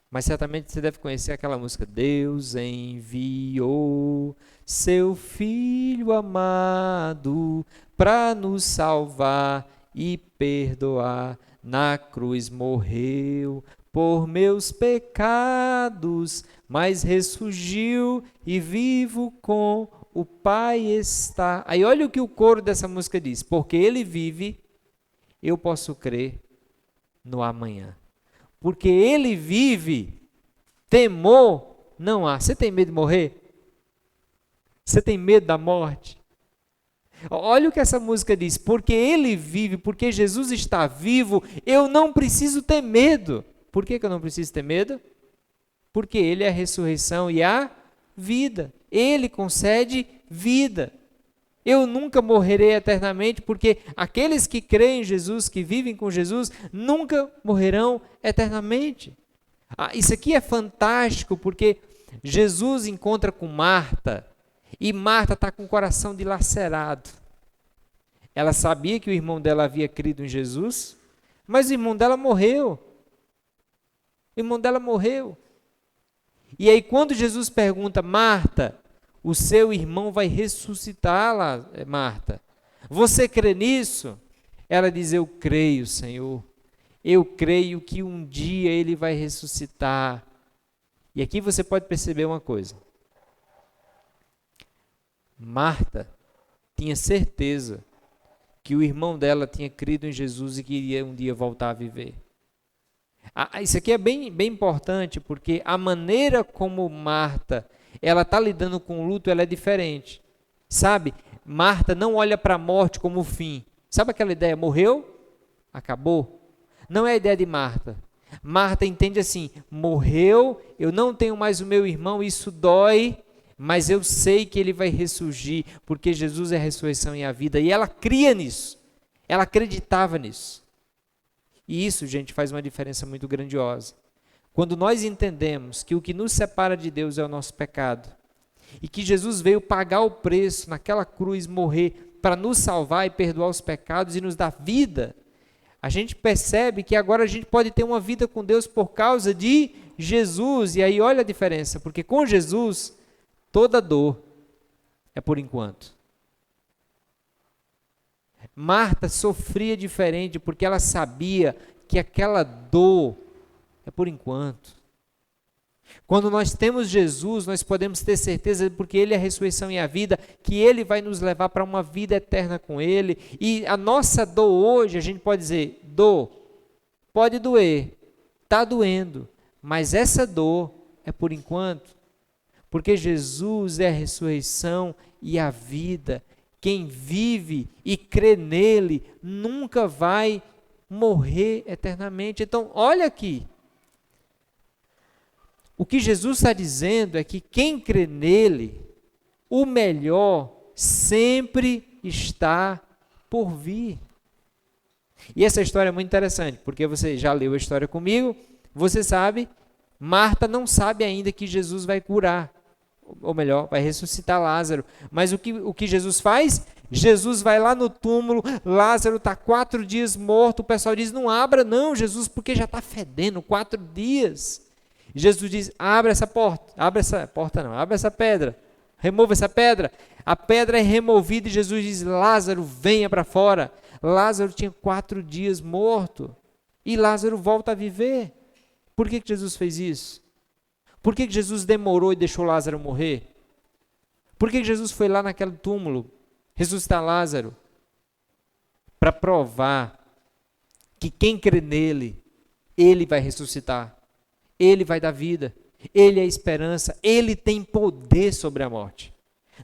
mas certamente você deve conhecer aquela música. Deus enviou seu Filho amado para nos salvar e perdoar. Na cruz morreu por meus pecados, mas ressurgiu e vivo com o Pai está. Aí olha o que o coro dessa música diz. Porque Ele vive, eu posso crer no amanhã. Porque Ele vive, temor não há. Você tem medo de morrer? Você tem medo da morte? Olha o que essa música diz. Porque Ele vive, porque Jesus está vivo, eu não preciso ter medo. Por que eu não preciso ter medo? Porque Ele é a ressurreição e a vida. Ele concede vida. Eu nunca morrerei eternamente, porque aqueles que creem em Jesus, que vivem com Jesus, nunca morrerão eternamente. Isso aqui é fantástico, porque Jesus encontra com Marta, e Marta está com o coração dilacerado. Ela sabia que o irmão dela havia crido em Jesus, mas o irmão dela morreu. O irmão dela morreu. E aí quando Jesus pergunta, Marta, o seu irmão vai ressuscitar lá, Marta. Você crê nisso? Ela diz, eu creio, Senhor. Eu creio que um dia ele vai ressuscitar. E aqui você pode perceber uma coisa. Marta tinha certeza que o irmão dela tinha crido em Jesus e que iria um dia voltar a viver. Isso aqui é bem importante, porque a maneira como Marta ela está lidando com o luto, ela é diferente. Sabe? Marta não olha para a morte como o fim. Sabe aquela ideia? Morreu? Acabou? Não é a ideia de Marta. Marta entende assim, morreu, eu não tenho mais o meu irmão, isso dói, mas eu sei que ele vai ressurgir, porque Jesus é a ressurreição e a vida. E ela cria nisso. Ela acreditava nisso. E isso, gente, faz uma diferença muito grandiosa. Quando nós entendemos que o que nos separa de Deus é o nosso pecado, e que Jesus veio pagar o preço naquela cruz, morrer, para nos salvar e perdoar os pecados e nos dar vida, a gente percebe que agora a gente pode ter uma vida com Deus por causa de Jesus. E aí olha a diferença, porque com Jesus, toda dor é por enquanto. Marta sofria diferente, porque ela sabia que aquela dor é por enquanto. Quando nós temos Jesus, nós podemos ter certeza, porque Ele é a ressurreição e a vida, que Ele vai nos levar para uma vida eterna com Ele. E a nossa dor hoje, a gente pode dizer, dor, pode doer, está doendo, mas essa dor é por enquanto, porque Jesus é a ressurreição e a vida. Quem vive e crê nele nunca vai morrer eternamente. Então, olha aqui. O que Jesus está dizendo é que quem crê nele, o melhor sempre está por vir. E essa história é muito interessante, porque você já leu a história comigo, você sabe, Marta não sabe ainda que Jesus vai curar, ou melhor, vai ressuscitar Lázaro. Mas o que Jesus faz? Jesus vai lá no túmulo, Lázaro está 4 dias morto, o pessoal diz, não abra não, Jesus, porque já está fedendo 4 dias. Jesus diz, abre essa pedra, remova essa pedra. A pedra é removida e Jesus diz, Lázaro, venha para fora. Lázaro tinha 4 dias morto e Lázaro volta a viver. Por que Jesus fez isso? Por que Jesus demorou e deixou Lázaro morrer? Por que Jesus foi lá naquele túmulo ressuscitar Lázaro? Para provar que quem crê nele, ele vai ressuscitar. Ele vai dar vida, Ele é a esperança, Ele tem poder sobre a morte.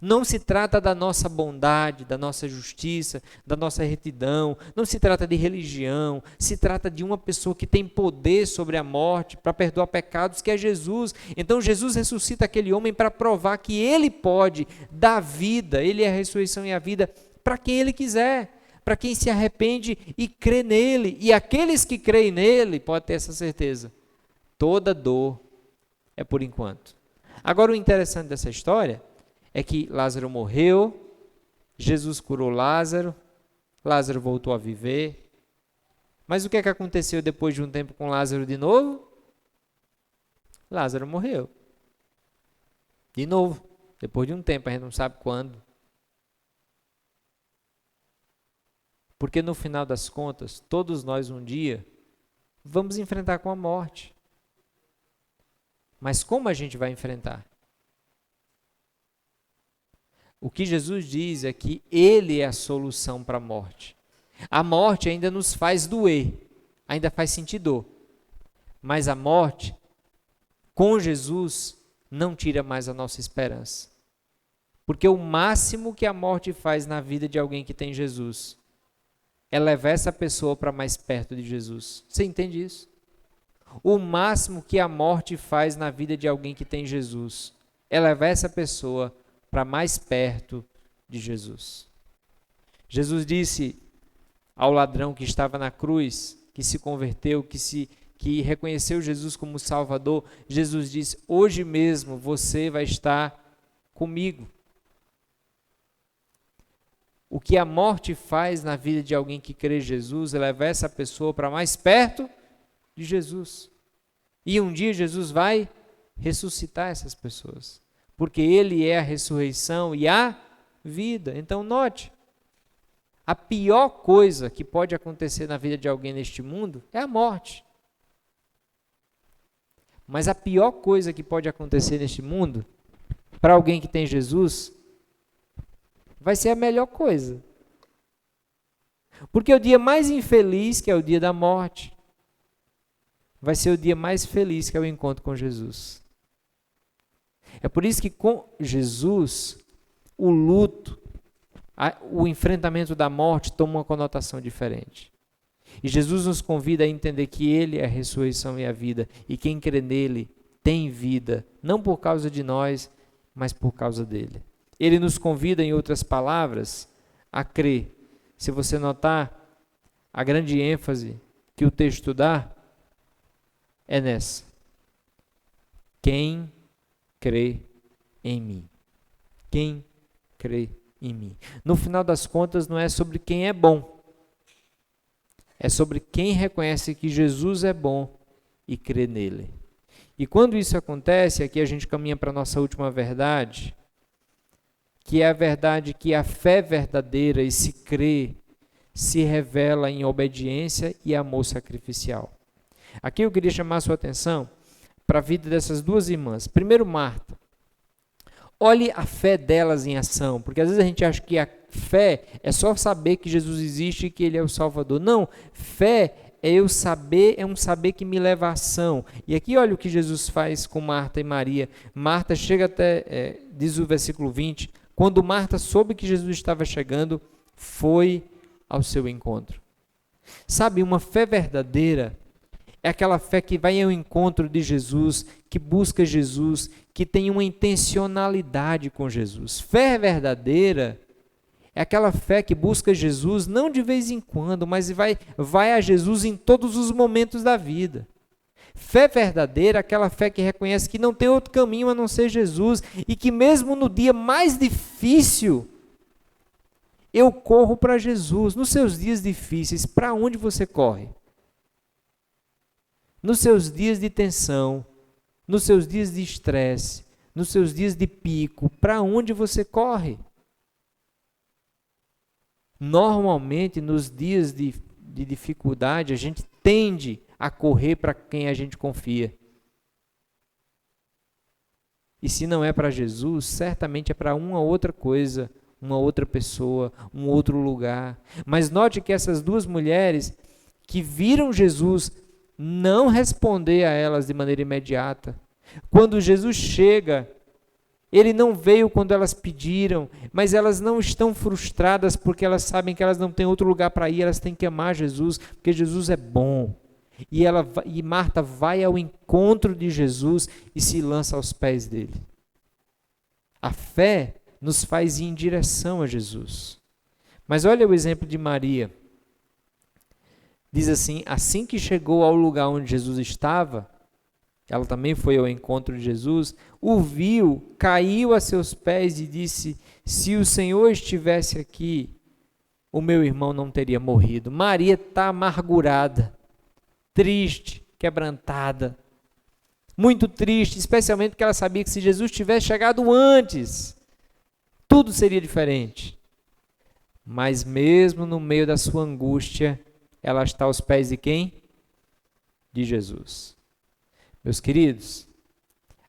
Não se trata da nossa bondade, da nossa justiça, da nossa retidão, não se trata de religião, se trata de uma pessoa que tem poder sobre a morte para perdoar pecados, que é Jesus. Então Jesus ressuscita aquele homem para provar que ele pode dar vida, ele é a ressurreição e a vida para quem ele quiser, para quem se arrepende e crê nele. E aqueles que creem nele, pode ter essa certeza, toda dor é por enquanto. Agora o interessante dessa história é que Lázaro morreu, Jesus curou Lázaro, Lázaro voltou a viver. Mas o que é que aconteceu depois de um tempo com Lázaro de novo? Lázaro morreu. De novo, depois de um tempo, a gente não sabe quando. Porque no final das contas, todos nós um dia vamos enfrentar com a morte. Mas como a gente vai enfrentar? O que Jesus diz é que Ele é a solução para a morte. A morte ainda nos faz doer, ainda faz sentir dor. Mas a morte, com Jesus, não tira mais a nossa esperança. Porque o máximo que a morte faz na vida de alguém que tem Jesus é levar essa pessoa para mais perto de Jesus. Você entende isso? O máximo que a morte faz na vida de alguém que tem Jesus é levar essa pessoa para mais perto de Jesus. Jesus disse ao ladrão que estava na cruz, que se converteu, que reconheceu Jesus como Salvador, Jesus disse: hoje mesmo você vai estar comigo. O que a morte faz na vida de alguém que crê em Jesus é levar essa pessoa para mais perto de Jesus. E um dia Jesus vai ressuscitar essas pessoas, porque Ele é a ressurreição e a vida. Então note, a pior coisa que pode acontecer na vida de alguém neste mundo é a morte. Mas a pior coisa que pode acontecer neste mundo, para alguém que tem Jesus, vai ser a melhor coisa. Porque o dia mais infeliz, que é o dia da morte, vai ser o dia mais feliz, que é o encontro com Jesus. É por isso que com Jesus, o luto, o enfrentamento da morte toma uma conotação diferente. E Jesus nos convida a entender que Ele é a ressurreição e a vida, e quem crê nele tem vida, não por causa de nós, mas por causa dele. Ele nos convida, em outras palavras, a crer. Se você notar, a grande ênfase que o texto dá é nessa: quem crê em mim. Quem crê em mim. No final das contas, não é sobre quem é bom. É sobre quem reconhece que Jesus é bom e crê nele. E quando isso acontece, aqui a gente caminha para a nossa última verdade, que é a verdade que a fé verdadeira e se crê, se revela em obediência e amor sacrificial. Aqui eu queria chamar a sua atenção para a vida dessas duas irmãs. Primeiro, Marta. Olhe a fé delas em ação, porque às vezes a gente acha que a fé é só saber que Jesus existe e que Ele é o Salvador. Não, fé é eu saber, é um saber que me leva à ação. E aqui olha o que Jesus faz com Marta e Maria. Marta chega até, diz o versículo 20, quando Marta soube que Jesus estava chegando, foi ao seu encontro. Sabe, uma fé verdadeira é aquela fé que vai ao encontro de Jesus, que busca Jesus, que tem uma intencionalidade com Jesus. Fé verdadeira é aquela fé que busca Jesus não de vez em quando, mas vai a Jesus em todos os momentos da vida. Fé verdadeira é aquela fé que reconhece que não tem outro caminho a não ser Jesus e que mesmo no dia mais difícil, eu corro para Jesus. Nos seus dias difíceis, para onde você corre? Nos seus dias de tensão, nos seus dias de estresse, nos seus dias de pico, para onde você corre? Normalmente, nos dias de dificuldade, a gente tende a correr para quem a gente confia. E se não é para Jesus, certamente é para uma outra coisa, uma outra pessoa, um outro lugar. Mas note que essas duas mulheres que viram Jesus não responder a elas de maneira imediata. Quando Jesus chega, Ele não veio quando elas pediram, mas elas não estão frustradas porque elas sabem que elas não têm outro lugar para ir, elas têm que amar Jesus, porque Jesus é bom. E Marta vai ao encontro de Jesus e se lança aos pés dele. A fé nos faz ir em direção a Jesus. Mas olha o exemplo de Maria. Diz assim que chegou ao lugar onde Jesus estava, ela também foi ao encontro de Jesus, o viu, caiu a seus pés e disse: se o Senhor estivesse aqui, o meu irmão não teria morrido. Maria está amargurada, triste, quebrantada, muito triste, especialmente porque ela sabia que se Jesus tivesse chegado antes, tudo seria diferente. Mas mesmo no meio da sua angústia, ela está aos pés de quem? De Jesus. Meus queridos,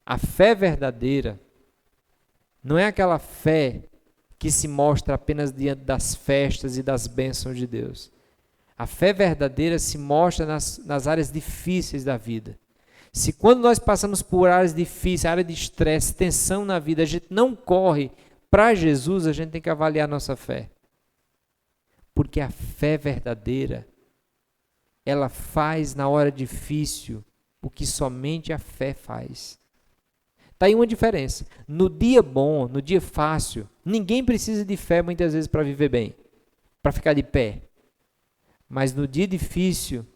a fé verdadeira não é aquela fé que se mostra apenas diante das festas e das bênçãos de Deus. A fé verdadeira se mostra nas áreas difíceis da vida. Se quando nós passamos por áreas difíceis, área de estresse, tensão na vida, a gente não corre para Jesus, a gente tem que avaliar a nossa fé. Porque a fé verdadeira, ela faz na hora difícil o que somente a fé faz. Está aí uma diferença. No dia bom, no dia fácil, ninguém precisa de fé muitas vezes para viver bem, para ficar de pé. Mas no dia difícil,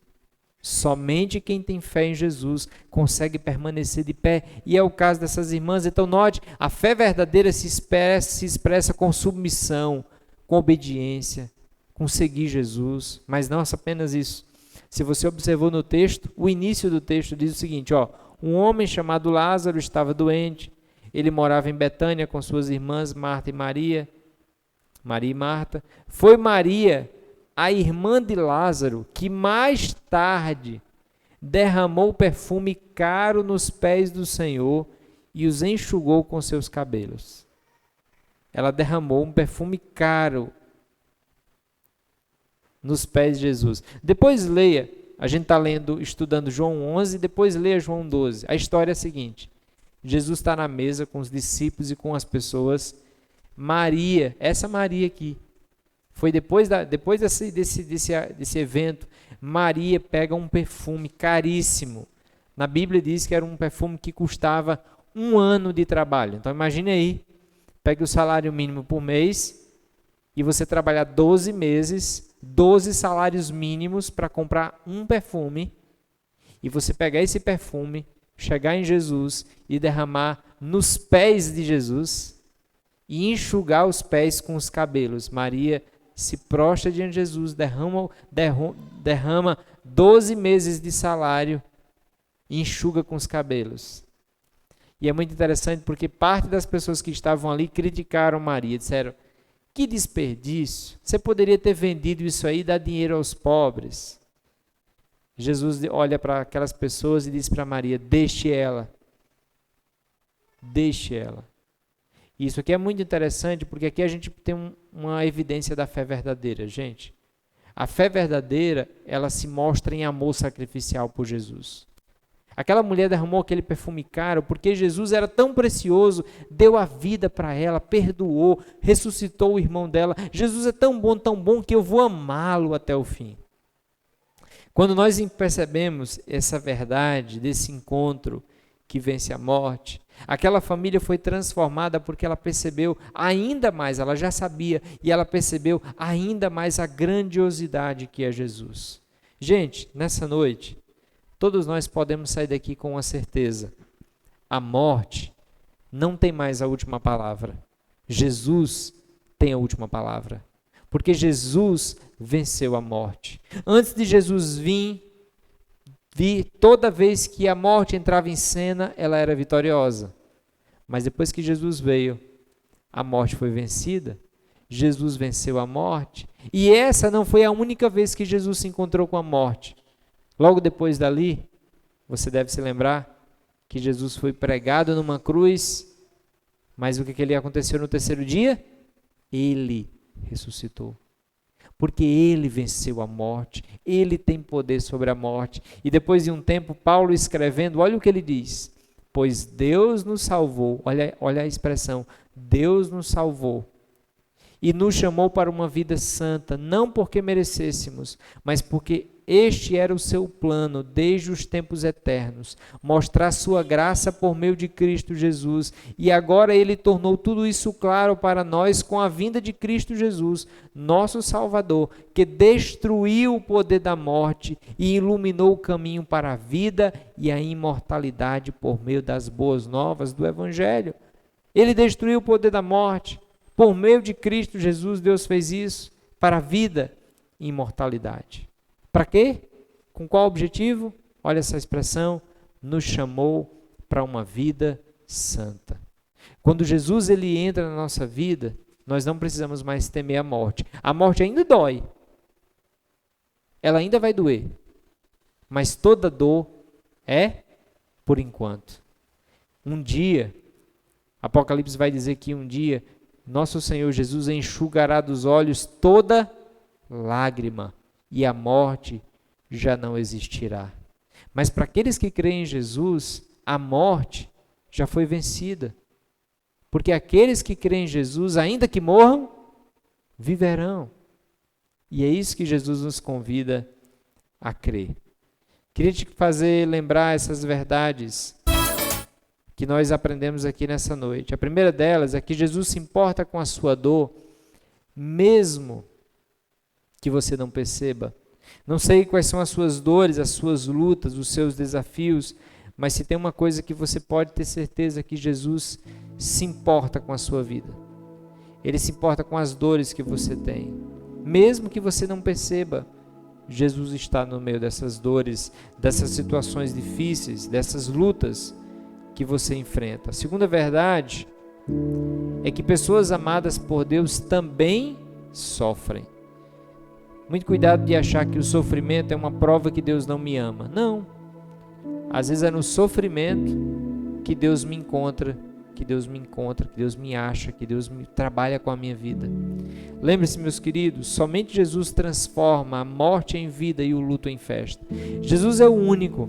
somente quem tem fé em Jesus consegue permanecer de pé. E é o caso dessas irmãs. Então note, a fé verdadeira se expressa com submissão, com obediência, com seguir Jesus. Mas não apenas isso. Se você observou no texto, o início do texto diz o seguinte, um homem chamado Lázaro estava doente, ele morava em Betânia com suas irmãs Marta e Maria e Marta. Foi Maria, a irmã de Lázaro, que mais tarde derramou perfume caro nos pés do Senhor e os enxugou com seus cabelos. Ela derramou um perfume caro nos pés de Jesus. Depois leia, a gente está estudando João 11, depois leia João 12. A história é a seguinte, Jesus está na mesa com os discípulos e com as pessoas. Maria, essa Maria aqui, foi depois desse evento, Maria pega um perfume caríssimo. Na Bíblia diz que era um perfume que custava 1 ano de trabalho. Então imagine aí, pegue o salário mínimo por mês e você trabalhar 12 meses, 12 salários mínimos para comprar um perfume, e você pegar esse perfume, chegar em Jesus e derramar nos pés de Jesus e enxugar os pés com os cabelos. Maria se prostra diante de Jesus, derrama 12 meses de salário e enxuga com os cabelos. E é muito interessante porque parte das pessoas que estavam ali criticaram Maria, disseram: que desperdício, você poderia ter vendido isso aí e dar dinheiro aos pobres. Jesus olha para aquelas pessoas e diz para Maria: deixe ela. Deixe ela. Isso aqui é muito interessante porque aqui a gente tem uma evidência da fé verdadeira, gente. A fé verdadeira, ela se mostra em amor sacrificial por Jesus. Aquela mulher derramou aquele perfume caro porque Jesus era tão precioso, deu a vida para ela, perdoou, ressuscitou o irmão dela. Jesus é tão bom que eu vou amá-lo até o fim. Quando nós percebemos essa verdade desse encontro que vence a morte, aquela família foi transformada porque ela percebeu ainda mais, ela já sabia, e ela percebeu ainda mais a grandiosidade que é Jesus. Gente, nessa noite, todos nós podemos sair daqui com uma certeza: a morte não tem mais a última palavra. Jesus tem a última palavra. Porque Jesus venceu a morte. Antes de Jesus vir, toda vez que a morte entrava em cena, ela era vitoriosa. Mas depois que Jesus veio, a morte foi vencida. Jesus venceu a morte. E essa não foi a única vez que Jesus se encontrou com a morte. Logo depois dali, você deve se lembrar que Jesus foi pregado numa cruz, mas o que aconteceu no terceiro dia? Ele ressuscitou. Porque ele venceu a morte, ele tem poder sobre a morte. E depois de um tempo, Paulo escrevendo, olha o que ele diz. pois Deus nos salvou. Olha a expressão, Deus nos salvou. E nos chamou para uma vida santa, não porque merecêssemos, mas porque este era o seu plano desde os tempos eternos, mostrar sua graça por meio de Cristo Jesus. E agora ele tornou tudo isso claro para nós com a vinda de Cristo Jesus, nosso Salvador, que destruiu o poder da morte e iluminou o caminho para a vida e a imortalidade por meio das boas novas do Evangelho. Ele destruiu o poder da morte. Por meio de Cristo Jesus, Deus fez isso para a vida e imortalidade. Para quê? Com qual objetivo? Olha essa expressão, nos chamou para uma vida santa. Quando Jesus ele entra na nossa vida, nós não precisamos mais temer a morte. A morte ainda dói. Ela ainda vai doer. Mas toda dor é por enquanto. Um dia, Apocalipse vai dizer que um dia, nosso Senhor Jesus enxugará dos olhos toda lágrima e a morte já não existirá. Mas para aqueles que creem em Jesus, a morte já foi vencida. Porque aqueles que creem em Jesus, ainda que morram, viverão. E é isso que Jesus nos convida a crer. Queria te fazer lembrar essas verdades que nós aprendemos aqui nessa noite. A primeira delas é que Jesus se importa com a sua dor, mesmo que você não perceba. Não sei quais são as suas dores, as suas lutas, os seus desafios, mas se tem uma coisa que você pode ter certeza que Jesus se importa com a sua vida. Ele se importa com as dores que você tem. Mesmo que você não perceba, Jesus está no meio dessas dores, dessas situações difíceis, dessas lutas que você enfrenta. A segunda verdade é que pessoas amadas por Deus também sofrem. Muito cuidado de achar que o sofrimento é uma prova que Deus não me ama. Não. Às vezes é no sofrimento que Deus me encontra, que Deus me acha, que Deus trabalha com a minha vida. Lembre-se, meus queridos, somente Jesus transforma a morte em vida e o luto em festa. Jesus é o único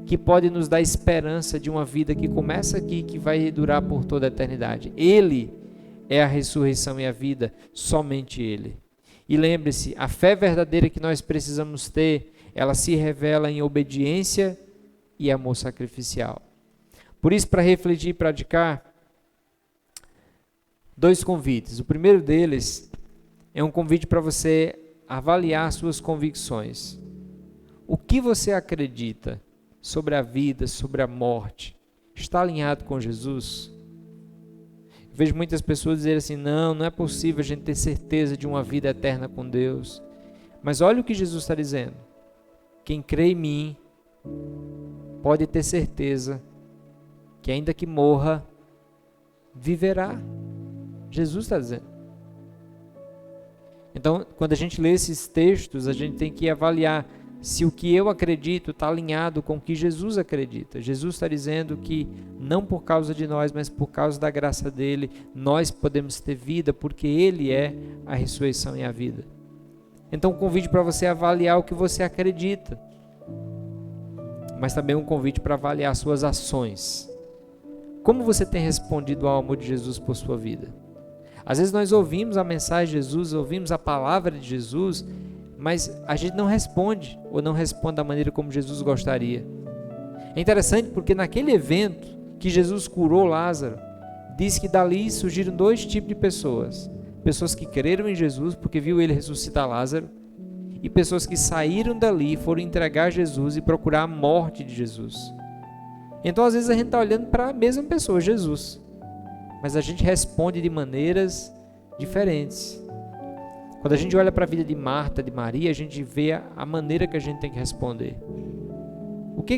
que pode nos dar esperança de uma vida que começa aqui e que vai durar por toda a eternidade. Ele é a ressurreição e a vida, somente Ele. E lembre-se, a fé verdadeira que nós precisamos ter, ela se revela em obediência e amor sacrificial. Por isso, para refletir e praticar, 2 convites. O primeiro deles é um convite para você avaliar suas convicções. O que você acredita sobre a vida, sobre a morte? Está alinhado com Jesus? Vejo muitas pessoas dizerem assim, não é possível a gente ter certeza de uma vida eterna com Deus. Mas olha o que Jesus está dizendo. Quem crê em mim pode ter certeza que ainda que morra, viverá. Jesus está dizendo. Então, quando a gente lê esses textos, a gente tem que avaliar se o que eu acredito está alinhado com o que Jesus acredita. Jesus está dizendo que não por causa de nós, mas por causa da graça dele, nós podemos ter vida, porque ele é a ressurreição e a vida. Então, um convite para você avaliar o que você acredita, mas também um convite para avaliar suas ações. Como você tem respondido ao amor de Jesus por sua vida? Às vezes nós ouvimos a mensagem de Jesus, ouvimos a palavra de Jesus, mas a gente não responde, ou não responde da maneira como Jesus gostaria. É interessante porque naquele evento que Jesus curou Lázaro, diz que dali surgiram 2 tipos de pessoas. Pessoas que creram em Jesus porque viu ele ressuscitar Lázaro, e pessoas que saíram dali e foram entregar Jesus e procurar a morte de Jesus. Então às vezes a gente está olhando para a mesma pessoa, Jesus, mas a gente responde de maneiras diferentes. Quando a gente olha para a vida de Marta, de Maria, a gente vê a maneira que a gente tem que responder.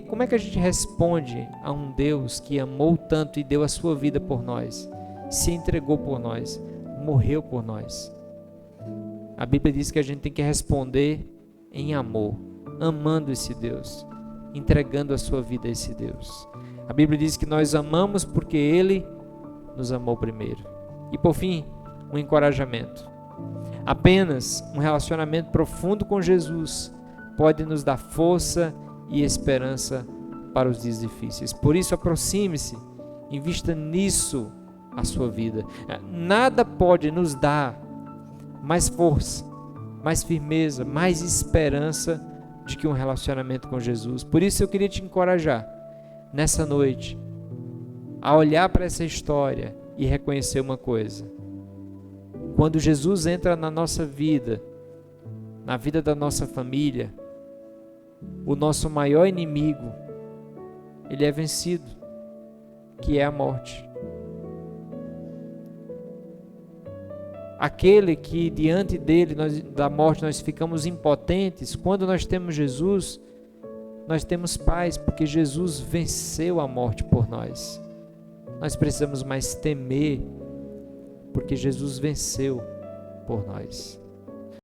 Como é que a gente responde a um Deus que amou tanto e deu a sua vida por nós, se entregou por nós, morreu por nós? A Bíblia diz que a gente tem que responder em amor, amando esse Deus, entregando a sua vida a esse Deus. A Bíblia diz que nós amamos porque Ele nos amou primeiro. E por fim, um encorajamento. Apenas um relacionamento profundo com Jesus pode nos dar força e esperança para os dias difíceis. Por isso, aproxime-se, invista nisso a sua vida. Nada pode nos dar mais força, mais firmeza, mais esperança de que um relacionamento com Jesus. Por isso eu queria te encorajar nessa noite a olhar para essa história e reconhecer uma coisa: quando Jesus entra na nossa vida, na vida da nossa família, o nosso maior inimigo, ele é vencido, que é a morte. Aquele que diante dele, da morte, nós ficamos impotentes, quando nós temos Jesus, nós temos paz, porque Jesus venceu a morte por nós. Nós precisamos mais temer, porque Jesus venceu por nós.